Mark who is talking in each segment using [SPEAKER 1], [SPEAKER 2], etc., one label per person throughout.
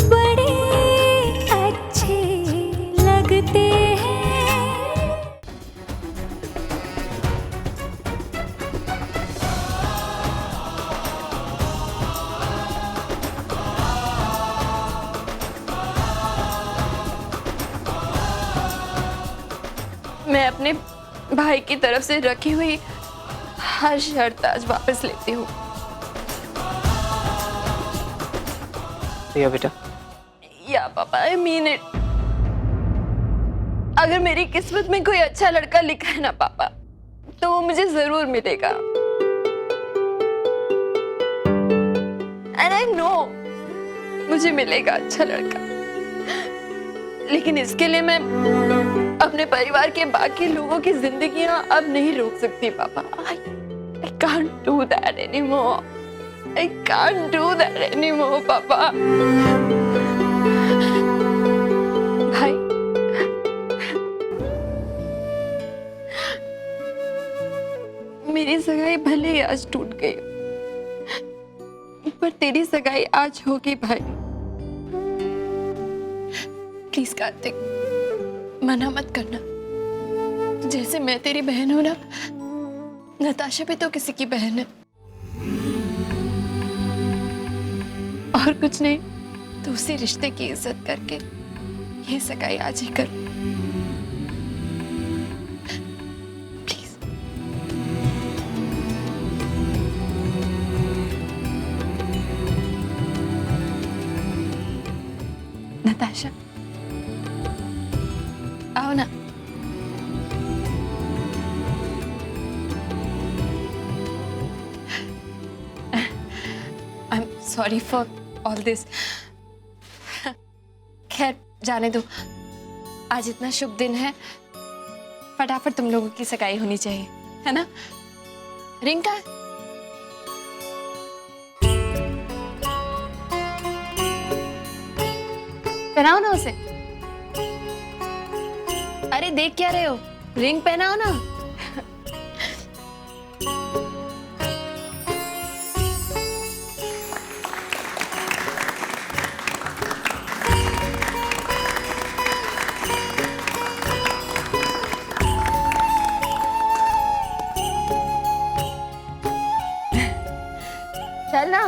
[SPEAKER 1] बड़े अच्छे लगते हैं।
[SPEAKER 2] मैं अपने भाई की तरफ से रखी हुई हर शर्त आज वापस लेती हूँ।
[SPEAKER 3] रिया बेटा,
[SPEAKER 2] या पापा, आई मीन इट। अगर मेरी किस्मत में कोई अच्छा लड़का लिखा है ना पापा, तो वो मुझे जरूर मिलेगा। एंड आई नो मुझे मिलेगा अच्छा लड़का। लेकिन इसके लिए मैं अपने परिवार के बाकी लोगों की जिंदगियां अब नहीं रोक सकती पापा। I can't do that anymore. I can't do that anymore, पापा। भाई, मेरी सगाई भले ही आज टूट गई, पर तेरी सगाई आज होगी भाई। प्लीज कार्तिक, मना मत करना। जैसे मैं तेरी बहन हूं ना, नताशा भी तो किसी की बहन है। और कुछ नहीं तो उसी रिश्ते की इज्जत करके ये सगाई आज ही कर। प्लीज। नताशा, आओ ना। I am sorry for all this. खैर जाने दो, आज इतना शुभ दिन है, फटाफट तुम लोगों की सगाई होनी चाहिए, है ना? रिंग का पहनाओ ना उसे। अरे देख क्या रहे हो, रिंग पहनाओ ना। चल ना।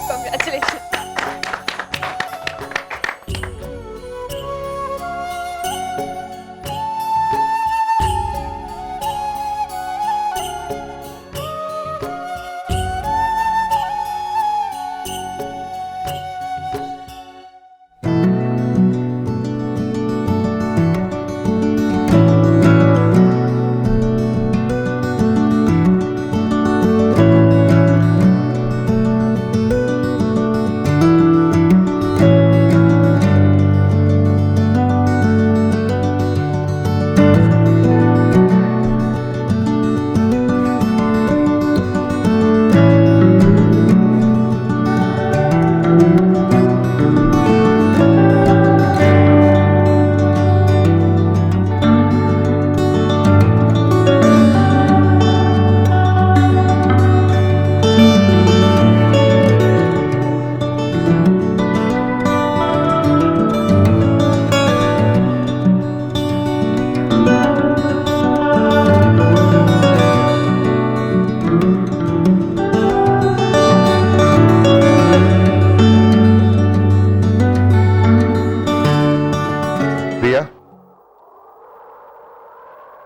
[SPEAKER 2] Congratulations.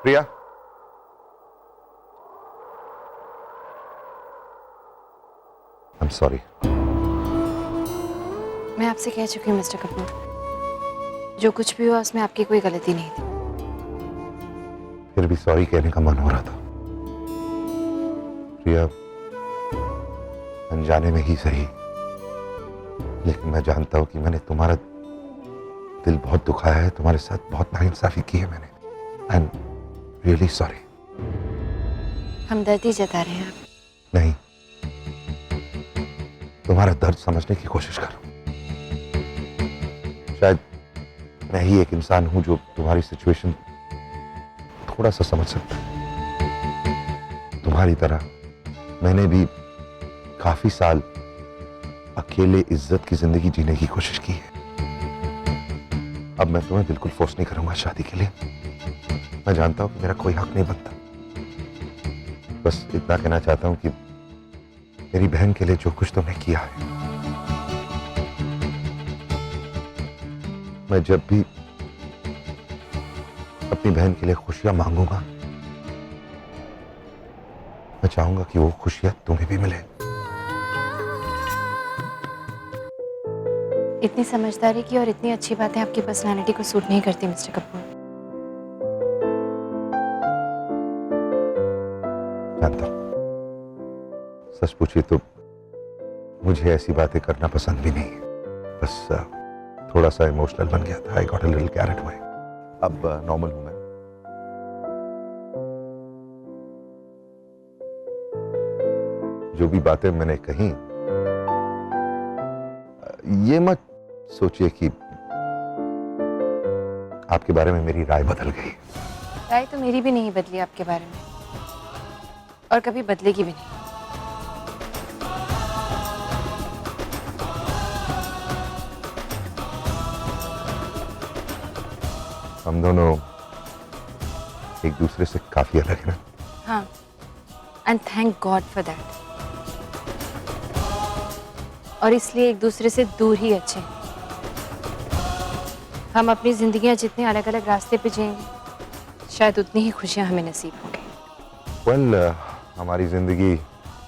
[SPEAKER 4] Priya, I am sorry.
[SPEAKER 5] मैं आपसे कह चुकी हूँ मिस्टर कपूर, जो कुछ भी हुआ उसमें आपकी कोई गलती नहीं थी।
[SPEAKER 4] फिर भी सॉरी कहने का मन हो रहा था प्रिया, अनजाने में ही सही, लेकिन मैं जानता हूं कि मैंने तुम्हारा दिल बहुत दुखाया है, तुम्हारे साथ बहुत नाइंसाफी की है मैंने। I am really sorry.
[SPEAKER 5] हमदर्दी जता रहे हैं आप।
[SPEAKER 4] नहीं, तुम्हारा दर्द समझने की कोशिश कर रहा हूं। शायद मैं ही एक इंसान हूं जो तुम्हारी सिचुएशन थोड़ा सा समझ सकता है। तुम्हारी तरह मैंने भी काफी साल अकेले इज्जत की जिंदगी जीने की कोशिश की है। अब मैं तुम्हें बिल्कुल फोर्स नहीं करूंगा शादी के लिए। मैं जानता हूं कि मेरा कोई हक नहीं बनता। बस इतना कहना चाहता हूं कि मेरी बहन के लिए जो कुछ तुमने किया है, मैं जब भी अपनी बहन के लिए खुशियां मांगूंगा, मैं चाहूंगा कि वो खुशियां तुम्हें भी मिले।
[SPEAKER 5] इतनी समझदारी की और इतनी अच्छी बातें आपकी पर्सनालिटी को सूट नहीं करती मिस्टर कपूर।
[SPEAKER 4] जानता हूं, सच पूछिए तो मुझे ऐसी बातें करना पसंद भी नहीं है। बस थोड़ा सा इमोशनल बन गया था। I got a little carried away. अब नॉर्मल हूं मैं। जो भी बातें मैंने कही, ये मत सोचिए कि आपके बारे में मेरी राय बदल गई।
[SPEAKER 5] राय तो मेरी भी नहीं बदली आपके बारे में, और कभी बदलेगी भी नहीं।
[SPEAKER 4] हम दोनों एक दूसरे से काफी अलग हैं ना।
[SPEAKER 5] हाँ, and thank God for that. और इसलिए एक दूसरे से दूर ही अच्छे हैं। हम अपनी जिंदगियां जितने अलग अलग रास्ते पे जिएंगे, शायद उतनी ही खुशियां हमें नसीब होंगी।
[SPEAKER 4] वेल, हमारी जिंदगी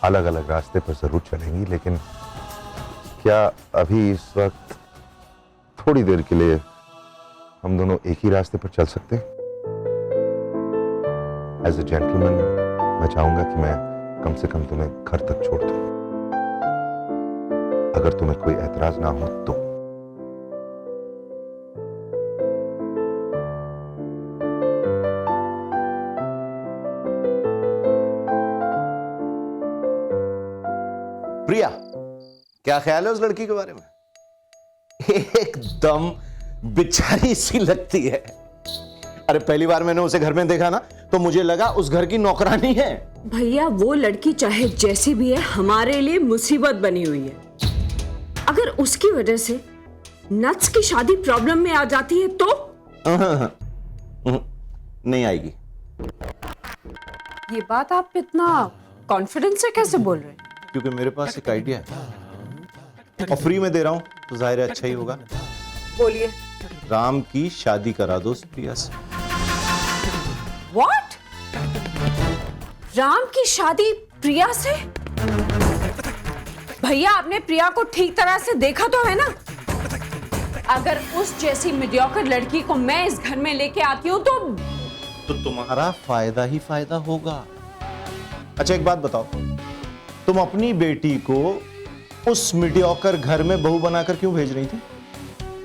[SPEAKER 4] अलग अलग रास्ते पर जरूर चलेंगी, लेकिन क्या अभी इस वक्त थोड़ी देर के लिए हम दोनों एक ही रास्ते पर चल सकते हैं? एज ए जेंटलमैन मैं चाहूंगा कि मैं कम से कम तुम्हें घर तक छोड़ दूं, अगर तुम्हें कोई एतराज ना हो तो।
[SPEAKER 6] प्रिया, क्या ख्याल है उस लड़की के बारे में? एकदम बेचारी सी लगती है। अरे पहली बार मैंने उसे घर में देखा ना, तो मुझे लगा उस घर की नौकरानी है।
[SPEAKER 7] भैया, वो लड़की चाहे जैसी भी है, हमारे लिए मुसीबत बनी हुई है। अगर उसकी वजह से नट्स की शादी प्रॉब्लम में आ जाती है तो
[SPEAKER 6] नहीं आएगी।
[SPEAKER 7] ये बात आप इतना कॉन्फिडेंस से कैसे बोल रहे हैं?
[SPEAKER 6] क्योंकि मेरे पास एक आइडिया है और फ्री में दे रहा हूं, तो जाहिर है अच्छा ही होगा।
[SPEAKER 7] बोलिए।
[SPEAKER 6] राम की शादी करा दो उस प्रिया से।
[SPEAKER 7] व्हाट? राम की शादी प्रिया से? भैया, आपने प्रिया को ठीक तरह से देखा तो है ना? अगर उस जैसी मीडियोकर लड़की को मैं इस घर में लेके आती हूँ तो
[SPEAKER 6] तुम्हारा फायदा ही फायदा होगा। अच्छा एक बात बताओ, तुम अपनी बेटी को उस मीडियोकर घर में बहू बनाकर क्यों भेज रही थी?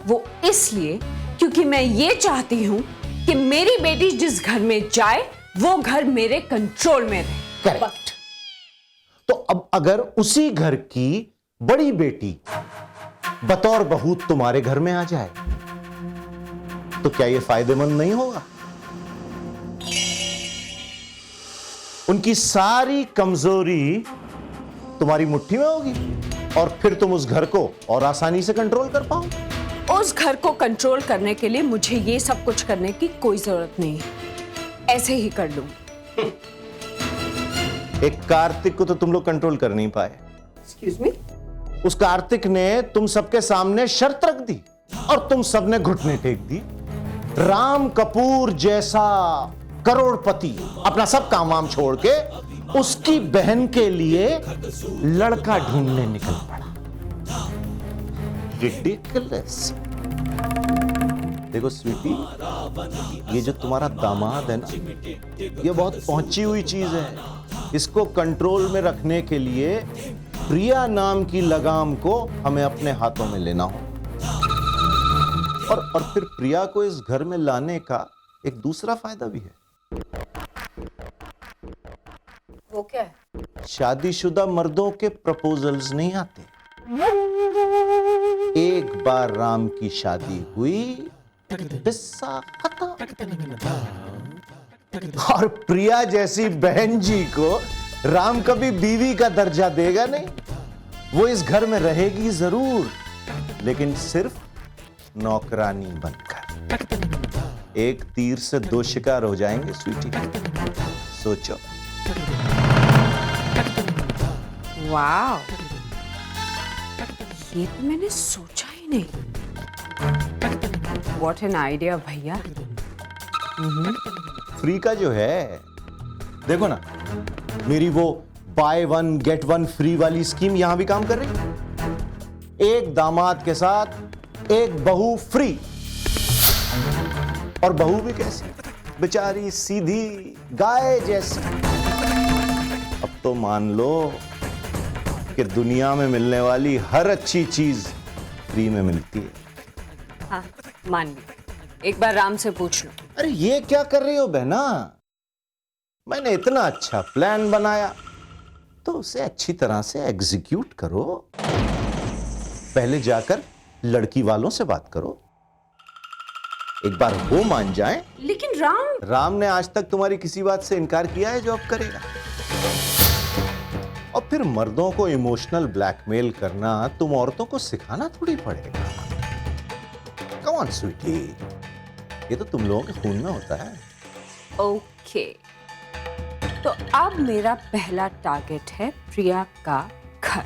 [SPEAKER 7] वो इसलिए क्योंकि मैं ये चाहती हूँ कि मेरी बेटी जिस घर में जाए वो घर मेरे कंट्रोल में रहे।
[SPEAKER 6] करेक्ट। तो अब अगर उसी घर की बड़ी बेटी बतौर बहू तुम्हारे घर में आ जाए, तो क्या यह फायदेमंद नहीं होगा? उनकी सारी कमजोरी तुम्हारी मुट्ठी में होगी और फिर तुम उस घर को और आसानी से कंट्रोल कर पाओ।
[SPEAKER 7] उस घर को कंट्रोल करने के लिए मुझे ये सब कुछ करने की कोई जरूरत नहीं है, ऐसे ही कर लूं।
[SPEAKER 6] एक कार्तिक को तो तुम लोग कंट्रोल कर नहीं पाए।
[SPEAKER 7] Excuse me?
[SPEAKER 6] उस कार्तिक ने तुम सबके सामने शर्त रख दी और तुम सबने घुटने टेक दी। राम कपूर जैसा करोड़पति अपना सब काम वाम छोड़ के उसकी बहन के लिए लड़का ढूंढने निकल पड़ा। रिडिकुलस। देखो स्वीटी, ये जो तुम्हारा दामाद है ना, ये बहुत पहुंची हुई चीज है। इसको कंट्रोल में रखने के लिए प्रिया नाम की लगाम को हमें अपने हाथों में लेना हो। और फिर प्रिया को इस घर में लाने का एक दूसरा फायदा भी है।
[SPEAKER 7] वो क्या है?
[SPEAKER 6] शादीशुदा मर्दों के प्रपोजल्स नहीं आते। एक बार राम की शादी हुई, किस्सा खत्म। और प्रिया जैसी बहन जी को राम कभी बीवी का दर्जा देगा नहीं। वो इस घर में रहेगी जरूर, लेकिन सिर्फ नौकरानी बनकर। एक तीर से दो शिकार हो जाएंगे स्वीटी, सोचो।
[SPEAKER 7] वाह, ये तो मैंने सोचा ही नहीं। व्हाट एन आइडिया भैया।
[SPEAKER 6] फ्री का जो है, देखो ना, मेरी वो by one get one free वाली स्कीम यहां भी काम कर रही है। एक दामाद के साथ एक बहू फ्री। और बहू भी कैसी, बेचारी सीधी गाय जैसी। अब तो मान लो कि दुनिया में मिलने वाली हर अच्छी चीज फ्री में मिलती है।
[SPEAKER 7] हाँ, मान ली। एक बार राम से पूछ लो।
[SPEAKER 6] अरे ये क्या कर रही हो बहना? मैंने इतना अच्छा प्लान बनाया तो उसे अच्छी तरह से एग्जीक्यूट करो। पहले जाकर लड़की वालों से बात करो, एक बार वो मान जाएं।
[SPEAKER 7] लेकिन
[SPEAKER 6] राम ने आज तक तुम्हारी किसी बात से इनकार किया है जो अब करेगा? और फिर मर्दों को इमोशनल ब्लैकमेल करना तुम औरतों को सिखाना थोड़ी पड़ेगा। कम ऑन स्वीटी, ये तो तुम लोगों के खून में होता है।
[SPEAKER 7] ओके, तो अब मेरा पहला टारगेट है प्रिया का घर।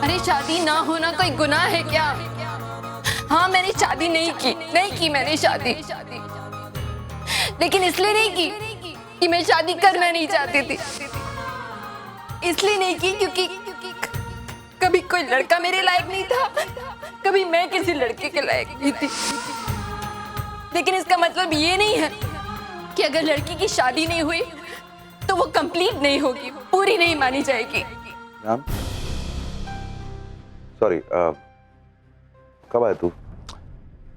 [SPEAKER 2] अरे शादी ना होना कोई गुनाह है क्या? हाँ, मैंने शादी नहीं की मैंने शादी, लेकिन इसलिए नहीं की कि मैं शादी करना नहीं चाहती थी। इसलिए नहीं की क्योंकि कभी कोई लड़का मेरे लायक नहीं था, कभी मैं किसी लड़के के लायक नहीं थी। लेकिन इसका मतलब ये नहीं है कि अगर लड़की की शादी नहीं हुई तो वो कंप्लीट नहीं होगी, पूरी नहीं मानी जाएगी।
[SPEAKER 4] राम, सॉरी, कब आया तू?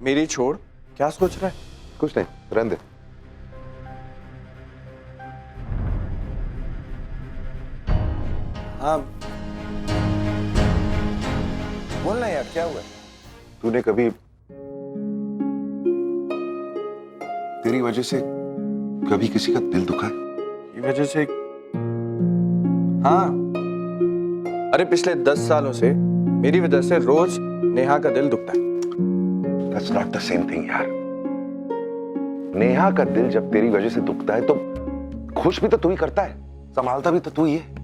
[SPEAKER 8] मेरी छोड़, क्या सोच रहा है?
[SPEAKER 4] कुछ नहीं, रहने दे।
[SPEAKER 8] हाँ, बोलना यार, क्या हुआ?
[SPEAKER 4] तूने कभी तेरी वजह से कभी किसी का दिल दुखा है?
[SPEAKER 8] की वजह से? हाँ, अरे पिछले 10 सालों से मेरी वजह से रोज नेहा का दिल दुखता है।
[SPEAKER 4] That's not the same thing यार। नेहा का दिल जब तेरी वजह से दुखता है तो खुश भी तो तू ही करता है, संभालता भी तो तू ही है।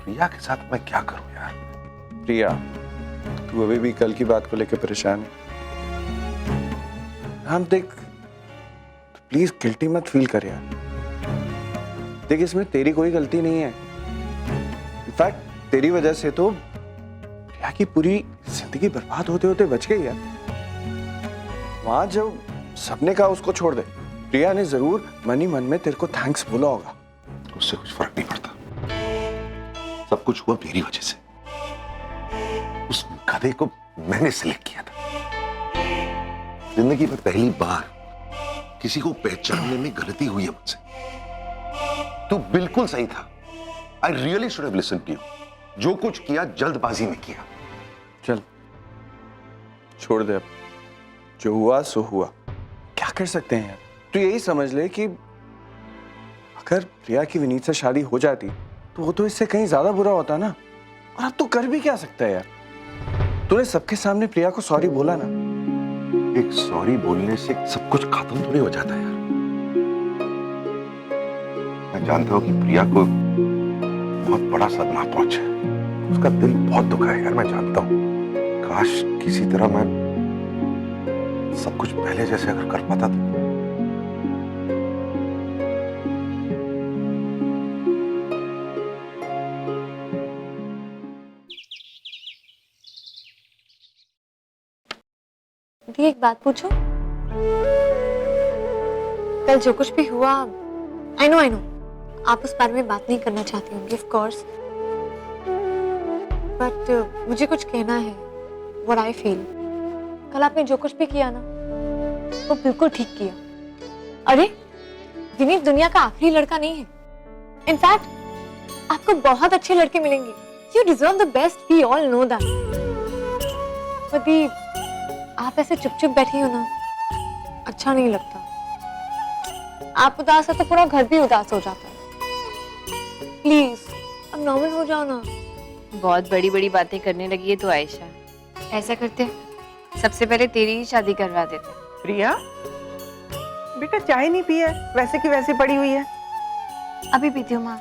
[SPEAKER 4] प्रिया के साथ मैं क्या करूं यार?
[SPEAKER 8] प्रिया, तू अभी भी कल की बात को लेकर परेशान है। हम देख, प्लीज गिल्टी मत फील कर यार। देख, इसमें तेरी कोई गलती नहीं है। इनफैक्ट तेरी वजह से तो प्रिया की पूरी जिंदगी बर्बाद होते होते बच गई यार। वहां जब सबने कहा उसको छोड़ दे, प्रिया ने जरूर मन ही मन में तेरे को थैंक्स बोला होगा।
[SPEAKER 4] उससे कुछ फर्क नहीं पड़ता, सब कुछ हुआ मेरी वजह से। उस गधे को मैंने सिलेक्ट किया था। जिंदगी में पहली बार किसी को पहचानने में गलती हुई है मुझसे। तू बिल्कुल सही था। I really should have listened to you. जो कुछ किया जल्दबाजी में किया।
[SPEAKER 8] चल छोड़ दे, अब जो हुआ सो हुआ। क्या कर सकते हैं यार? तू यही समझ ले कि अगर प्रिया की विनीत से शादी हो जाती तो वो तो इससे कहीं ज्यादा बुरा होता ना। और अब तू कर भी क्या सकता है यार? तूने सबके सामने प्रिया को सॉरी बोला ना।
[SPEAKER 4] एक सॉरी बोलने से सब कुछ खत्म थोड़ी हो जाता है यार। मैं जानता हूं कि प्रिया को बहुत बड़ा सदमा पहुंचा है, उसका दिल बहुत दुखा है यार, मैं जानता हूं। काश किसी तरह मैं सब कुछ पहले जैसे अगर कर पाता तो।
[SPEAKER 5] दी, एक बात पूछूं? कल जो कुछ भी हुआ, आई नो आप उस बारे में बात नहीं करना चाहती होंगी, ऑफ कोर्स, बट मुझे कुछ कहना है। व्हाट आई फील, कल आपने जो कुछ भी किया ना, वो बिल्कुल ठीक किया। अरे विनीत दुनिया का आखिरी लड़का नहीं है। इनफैक्ट आपको बहुत अच्छे लड़के मिलेंगे। You deserve the best, we all know that. But दी, आप ऐसे चुप चुप बैठी हो ना, अच्छा नहीं लगता। आप उदास है तो पूरा घर भी उदास हो जाता है। प्लीज अब नॉर्मल हो जाओ ना।
[SPEAKER 2] बहुत बड़ी बड़ी बातें करने लगी है तो आयशा, ऐसा करते सबसे पहले तेरी ही शादी करवा देते।
[SPEAKER 9] प्रिया बेटा चाय नहीं पी है, वैसे की वैसे पड़ी हुई है।
[SPEAKER 2] अभी पीती हूँ माँ।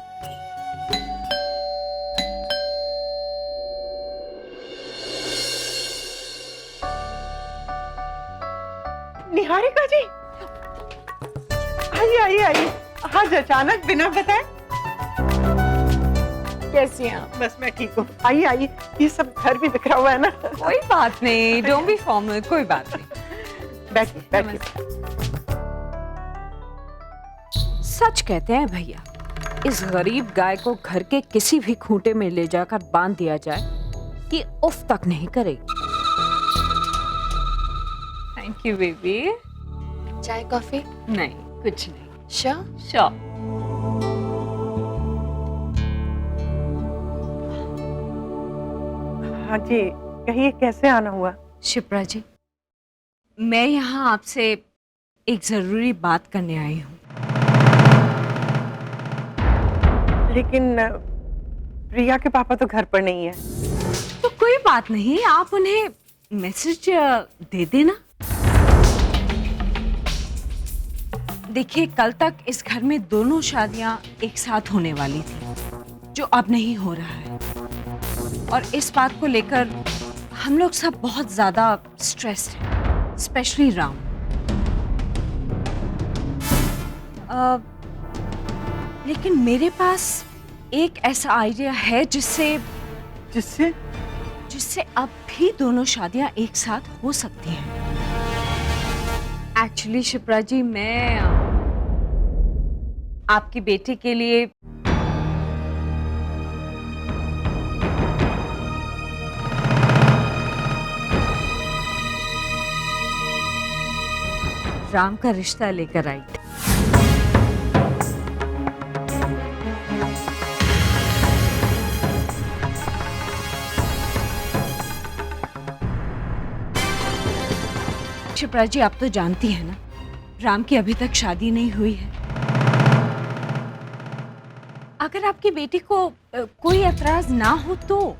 [SPEAKER 9] निहारिका जी, आइए आइए आइए। आज अचानक बिना बताए।
[SPEAKER 10] कैसी हैं आप?
[SPEAKER 9] बस मैं ठीक हूँ। आइए आइए, ये सब घर भी बिखरा हुआ है ना।
[SPEAKER 10] कोई बात नहीं, डोंट बी फॉर्मल, कोई बात नहीं।
[SPEAKER 9] बैठिए बैठिए।
[SPEAKER 7] सच कहते हैं भैया, इस गरीब गाय को घर के किसी भी खूंटे में ले जाकर बांध दिया जाए, ये उफ तक नहीं करेगी।
[SPEAKER 10] Thank you baby.
[SPEAKER 2] चाय कॉफी?
[SPEAKER 10] नहीं, कुछ नहीं।
[SPEAKER 2] श्योर?
[SPEAKER 9] हाँ जी, कहिए कैसे आना हुआ?
[SPEAKER 7] शिप्रा जी, मैं यहाँ आपसे एक जरूरी बात करने आई हूँ।
[SPEAKER 9] लेकिन प्रिया के पापा तो घर पर नहीं है।
[SPEAKER 7] तो कोई बात नहीं, आप उन्हें मैसेज दे देना। देखिए, कल तक इस घर में दोनों शादियां एक साथ होने वाली थी, जो अब नहीं हो रहा है। और इस बात को लेकर हम लोग सब बहुत ज्यादा स्ट्रेस्ड हैं, स्पेशली राम। लेकिन मेरे पास एक ऐसा आइडिया है जिससे अब भी दोनों शादियां एक साथ हो सकती हैं। एक्चुअली शिप्रा जी, मैं आपकी बेटी के लिए राम का रिश्ता लेकर आई थी। शिप्रा जी, आप तो जानती हैं ना, राम की अभी तक शादी नहीं हुई है। अगर आपकी बेटी को कोई एतराज ना हो तो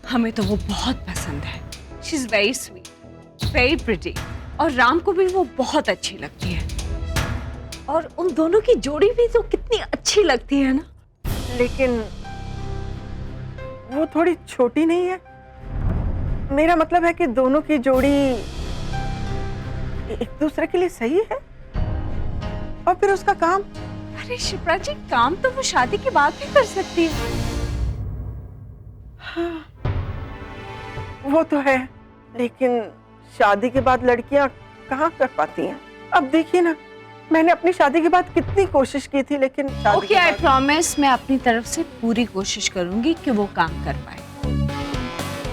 [SPEAKER 7] हमें तो वो बहुत पसंद है। She is very sweet, very pretty, और राम को भी वो बहुत अच्छी लगती है। और उन दोनों की जोड़ी भी तो कितनी अच्छी लगती है ना।
[SPEAKER 9] लेकिन वो थोड़ी छोटी नहीं है? मेरा मतलब है कि दोनों की जोड़ी एक दूसरे के लिए सही है। और फिर उसका काम?
[SPEAKER 7] अरे शिप्रा जी, काम तो वो शादी के बाद भी कर सकती है।
[SPEAKER 9] हाँ, वो तो है, लेकिन शादी के बाद लड़कियां कहाँ कर पाती हैं? अब देखिए ना, मैंने अपनी शादी के बाद कितनी कोशिश की थी, लेकिन
[SPEAKER 7] ओके, आई प्रॉमिस, मैं अपनी तरफ से पूरी कोशिश करूंगी कि वो काम कर पाए।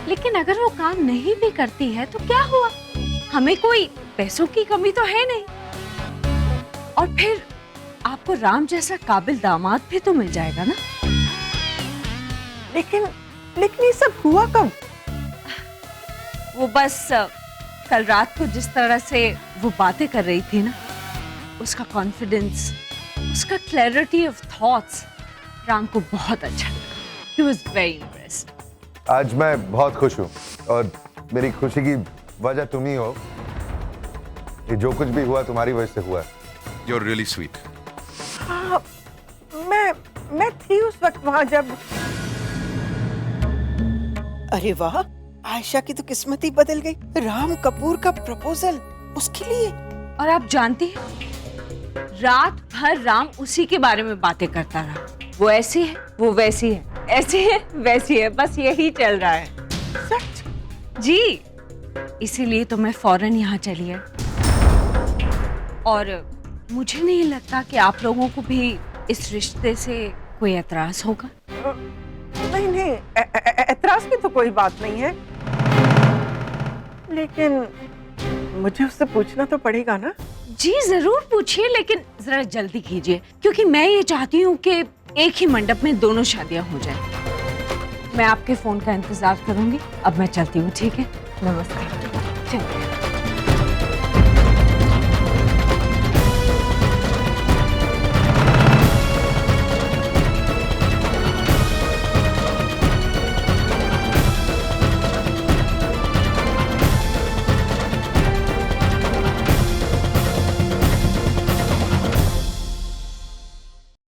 [SPEAKER 7] लेकिन अगर वो काम नहीं भी करती है तो क्या हुआ? हमें कोई पैसों की कमी तो है नहीं। और फिर आपको राम जैसा काबिल दामाद भी तो मिल जाएगा ना।
[SPEAKER 9] लेकिन ये सब हुआ कब?
[SPEAKER 7] वो बस कल रात को जिस तरह से वो बातें कर रही थी ना, उसका कॉन्फिडेंस, उसका क्लैरिटी ऑफ थॉट्स राम को बहुत अच्छा लगा। He was very impressed.
[SPEAKER 4] आज मैं बहुत खुश हूँ और मेरी खुशी की वजह तुम ही हो। ये जो कुछ भी हुआ तुम्हारी वजह से हुआ है।
[SPEAKER 11] You're really sweet.
[SPEAKER 9] हाँ, मैं थी उस वक्त वहां जब। अरे वाह, आयशा की तो किस्मत ही बदल गई। राम कपूर का प्रपोजल उसके लिए।
[SPEAKER 7] और आप जानती हैं, रात भर राम उसी के बारे में बातें करता रहा। वो ऐसी है, वो वैसी है, ऐसी है, वैसी है, बस यही चल रहा है।
[SPEAKER 9] सच?
[SPEAKER 7] जी, इसीलिए तो मैं फौरन यहाँ चली आई। और मुझे नहीं लगता कि आप लोगों को भी इस रिश्ते से कोई एतराज होगा।
[SPEAKER 9] नहीं, एतराज की तो कोई बात नहीं है, लेकिन मुझे उससे पूछना तो पड़ेगा ना।
[SPEAKER 7] जी जरूर पूछिए, लेकिन जरा जल्दी कीजिए, क्योंकि मैं ये चाहती हूँ कि एक ही मंडप में दोनों शादियां हो जाएं। मैं आपके फोन का इंतजार करूंगी। अब मैं चलती हूँ, ठीक है? नमस्ते। चलो